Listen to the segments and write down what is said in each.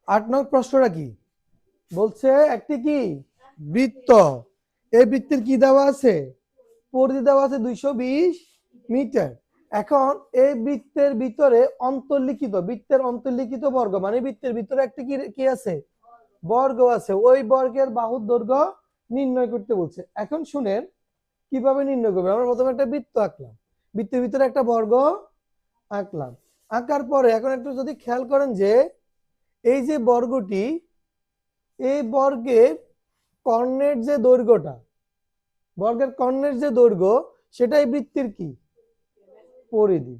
8 নং প্রশ্নটা কি বলছে? একটি কি বৃত্ত, এই বৃত্তের কি দেওয়া আছে? পরিধি দেওয়া আছে 220 মিটার। এখন এই বৃত্তের ভিতরে অন্তর্লিখিত, বৃত্তের অন্তর্লিখিত বর্গ মানে বৃত্তের ভিতরে একটা কি আছে? বর্গ আছে। ওই বর্গের বাহুর দৈর্ঘ্য নির্ণয় করতে বলছে। এখন শুনেন কিভাবে নির্ণয় করবে। আমরা প্রথমে একটা বৃত্ত আঁকলাম, বৃত্তের ভিতরে একটা বর্গ আঁকলাম। আঁকার পরে এখন একটু যদি খেয়াল করেন যে এই যে বর্গটি, এই বর্গের কর্ণের যে দৈর্ঘ্যটা, বর্গের কর্ণের যে দৈর্ঘ্য সেটাই বৃত্তের কি পরিধি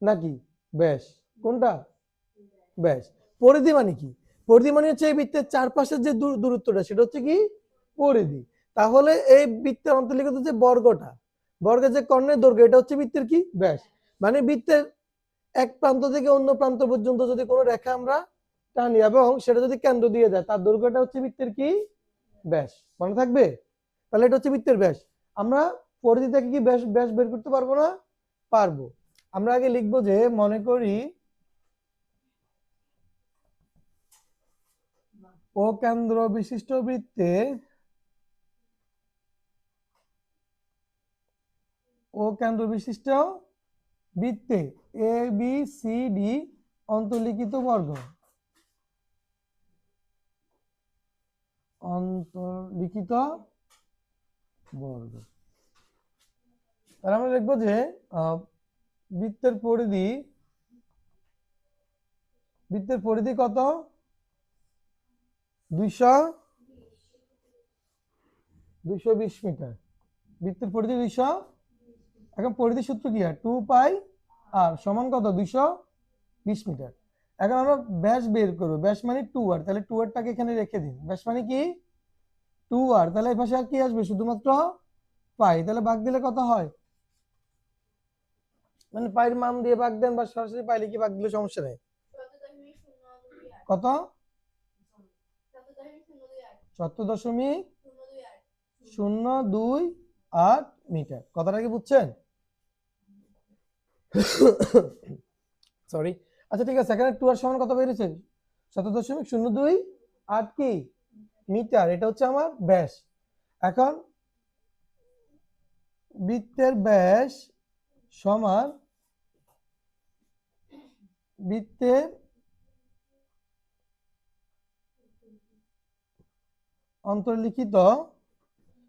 নাকি ব্যাস? কোনটা? ব্যাস। পরিধি মানে কি? পরিধি মানে হচ্ছে এই বৃত্তের চারপাশের যে দূরত্বটা সেটা হচ্ছে কি পরিধি। তাহলে এই বৃত্তের অন্তর্লিখিত যে বর্গটা, বর্গের যে কর্ণের দৈর্ঘ্য এটা হচ্ছে বৃত্তের কি ব্যাস। মানে বৃত্তের এক প্রান্ত থেকে অন্য প্রান্ত পর্যন্ত যদি কোনো রেখা আমরা টানি এবং সেটা যদি কেন্দ্র দিয়ে যায় তার দৈর্ঘ্যটা হচ্ছে বৃত্তের কি ব্যাস। মনে থাকবে? তাহলে এটা হচ্ছে বৃত্তের ব্যাস। আমরা পরিধি থেকে কি ব্যাস ব্যাস বের করতে পারবো না? পারবো। আমরা আগে লিখবো যে মনে করি ও কেন্দ্র বিশিষ্ট বৃত্তে, ও কেন্দ্র বিশিষ্ট বৃত্তে এ বি সি ডি অন্তর্লিখিত বর্গ, অন্তর্লিখিত বর্গ। তাহলে আমরা লিখবো যে বৃত্তের পরিধি, বৃত্তের পরিধি কত? 220 মিটার। বৃত্তের পরিধি 200। এখন পরিধি সূত্র কি হয়? 2 পাই আর সমান কত? 220 মিটার। এখন আমরা ব্যাস বের করবো। ব্যাস মানে 2 আর, তাহলে 2 আরটাকে এখানে রেখে দিন। ব্যাস মানে কি 2 আর, তাহলে এই পাশে আর কি আসবে? শুধুমাত্র পাই। তাহলে ভাগ দিলে কত হয়? মানে পাইয়ের মান দিয়ে ভাগ দেন বা সরাসরি পাই লিখে ভাগ দিলে সমস্যা নেই। কত? ৭০.028 মিটার। কথাটা কি বুঝছেন? সরি। আচ্ছা ঠিক আছে, এখানে 2 আর সমান কত বেরিয়েছে? ৭০.028 কি মিটার। এটা হচ্ছে আমার ব্যাস। এখন বৃত্তের ব্যাস সমান বৃত্তের অন্তর্লিখিত,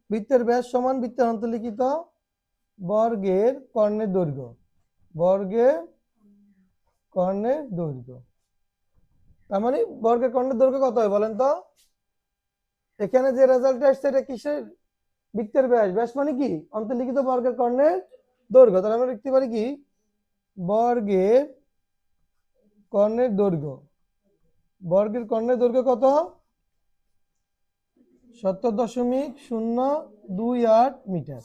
বৃত্তের ব্যাস সমান বৃত্তের অন্তর্লিখিত বর্গের কর্ণের দৈর্ঘ্য, বর্গের কর্ণের দৈর্ঘ্য। তার মানে বর্গের কর্ণের দৈর্ঘ্য কত হয় বলেন তো? এখানে যে রেজাল্ট আসছে এটা কিসের? বৃত্তের ব্যাস। ব্যাস মানে কি অন্তর্লিখিত বর্গের কর্ণের দৈর্ঘ্য। তাহলে আমরা লিখতে পারি কি বর্গের কর্ণের দৈর্ঘ্য। বর্গের কর্ণের দৈর্ঘ্য কত? ৭০.028 মিটার।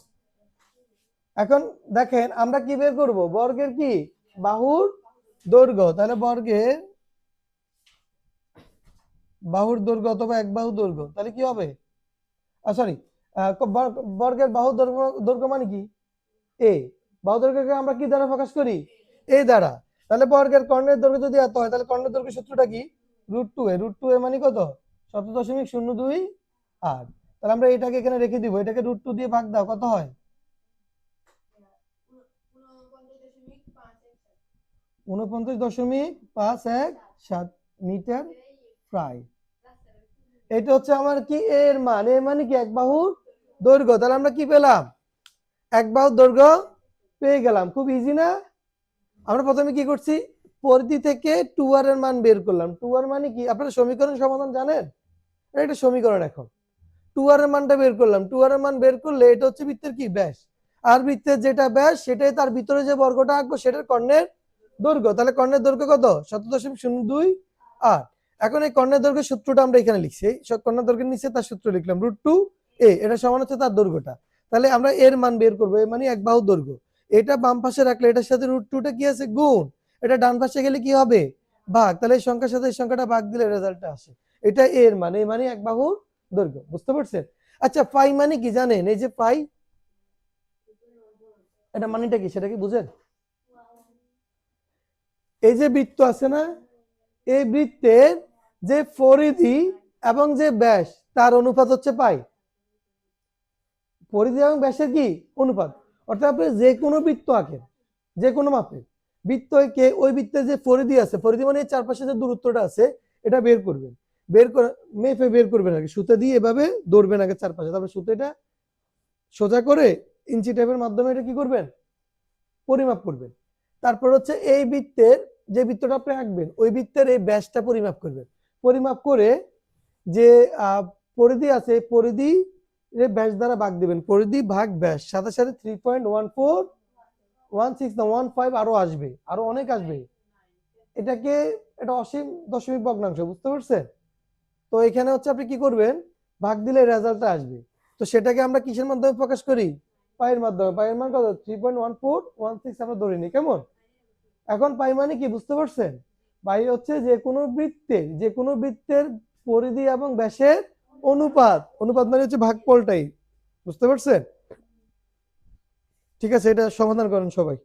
এখন দেখেন আমরা কি বের করব? বর্গের কি বাহুর দৈর্ঘ্য। তাহলে বর্গের বাহুর দৈর্ঘ্য অথবা এক বাহু দৈর্ঘ্য, তাহলে কি হবে? সরি, বর্গের বাহু দৈর্ঘ্য মানে কি এ। বাহু দৈর্ঘ্যকে আমরা কি দ্বারা প্রকাশ করি? এ দ্বারা। তাহলে বর্গের কর্ণের দৈর্ঘ্য যদি এত হয় তাহলে কর্ণের দৈর্ঘ্য সূত্রটা কি? √2a। √2a মানে কত? ৭০.028। তাহলে আমরা এটাকে এখানে রেখে দিব। এটাকে √2 দিয়ে ভাগ দাও, কত হয়? ৪৯.৫১৭ মিটার প্রায়। এটা হচ্ছে আমার কি এর মান। এর মানে কি এক বাহুর দৈর্ঘ্য। তাহলে আমরা কি পেলাম? এক বাহুর দৈর্ঘ্য পেয়ে গেলাম। খুব ইজি না? আমরা প্রথমে কি করছি? পরিধি থেকে 2 আর এর মান বের করলাম। 2 আর মানে কি আপনারা সমীকরণ সমাধান জানেন? এটা সমীকরণ। এখন 2 আর এর মানটা বের করলাম। 2 আর এর মান বের করলে এটা হচ্ছে বৃত্তের কি ব্যাস। আর বৃত্তের যেটা ব্যাস সেটাই তার ভিতরে যে বর্গটা আঁকবো সেটার কর্ণের দৈর্ঘ্য। তাহলে কর্ণের দৈর্ঘ্য কত? ৭০.028। এখন এই কর্ণের দৈর্ঘ্যের সূত্রটা আমরা এখানে লিখছি। কর্ণের দৈর্ঘ্যের নিচে তার সূত্র লিখলাম √2a। এটা সমান হচ্ছে তার দৈর্ঘ্যটা। তাহলে আমরা এর মান বের করবো। এর মানে এক বাহু দৈর্ঘ্য। এটা বাম পাশে রাখলে এটার সাথে √2টা কি আছে? গুণ। এটা ডান পাশে গেলে কি হবে? ভাগ। তাহলে এই সংখ্যার সাথে এই সংখ্যাটা ভাগ দিলে রেজাল্টটা আসে। এটা এর মান। এই মানে এক বাহু দৈর্ঘ্য। বুঝতে পারছেন? আচ্ছা পাই মানে কি জানেন? এই যে পাই, এটা মানেটা কি সেটা কি বুঝেন? এই যে বৃত্ত আছে না, এই বৃত্তের যে পরিধি এবং যে ব্যাস তার অনুপাত হচ্ছে পাই। পরিধি এবং ব্যাসের কি অনুপাত, অর্থাৎ আপনি যে কোনো বৃত্ত আঁকেন, যে কোনো মাপে বৃত্ত এঁকে ওই বৃত্তের যে পরিধি আছে, পরিধি মানে চারপাশে যে দূরত্বটা আছে এটা বের করবেন, বের করে মেপে বের করবেন আগে, সুতা দিয়ে এভাবে ধরবেন আগে চারপাশে, তারপর সুতাটা সোজা করে ইঞ্চি টেপের মাধ্যমে এটা কি করবেন পরিমাপ করবেন। তারপর হচ্ছে এই বৃত্তের যে বৃত্তটা আপনি আঁকবেন ওই বৃত্তের এই ব্যাসটা পরিমাপ করবেন, পরিমাপ করে যে পরিধি আছে পরিধি ব্যাস দ্বারা ভাগ দিবেন, পরিধি ভাগ ব্যাস, সাথে সাথে 3.1416 না 15 আরো আসবে, আরো অনেক আসবে, এটাকে এটা অসীম দশমিক ভগ্নাংশ, বুঝতে পারছেন? তো এখানে হচ্ছে আপনি কি করবেন ভাগ দিলে রেজাল্টটা আসবে। তো সেটাকে আমরা কিসের মাধ্যমে প্রকাশ করি? পাইয়ের মাধ্যমে। পাইয়ের মান কত? 3.1416 আমরা ধরে নিই, কেমন? এখন পাই মানে কি বুঝতে পারছেন? পাই হচ্ছে যে কোনো বৃত্তের পরিধি এবং ব্যাসের অনুপাত, অনুপাত মানে হচ্ছে ভাগফলটাই, বুঝতে পারছেন? ঠিক আছে, এটা সমাধান করেন সবাই।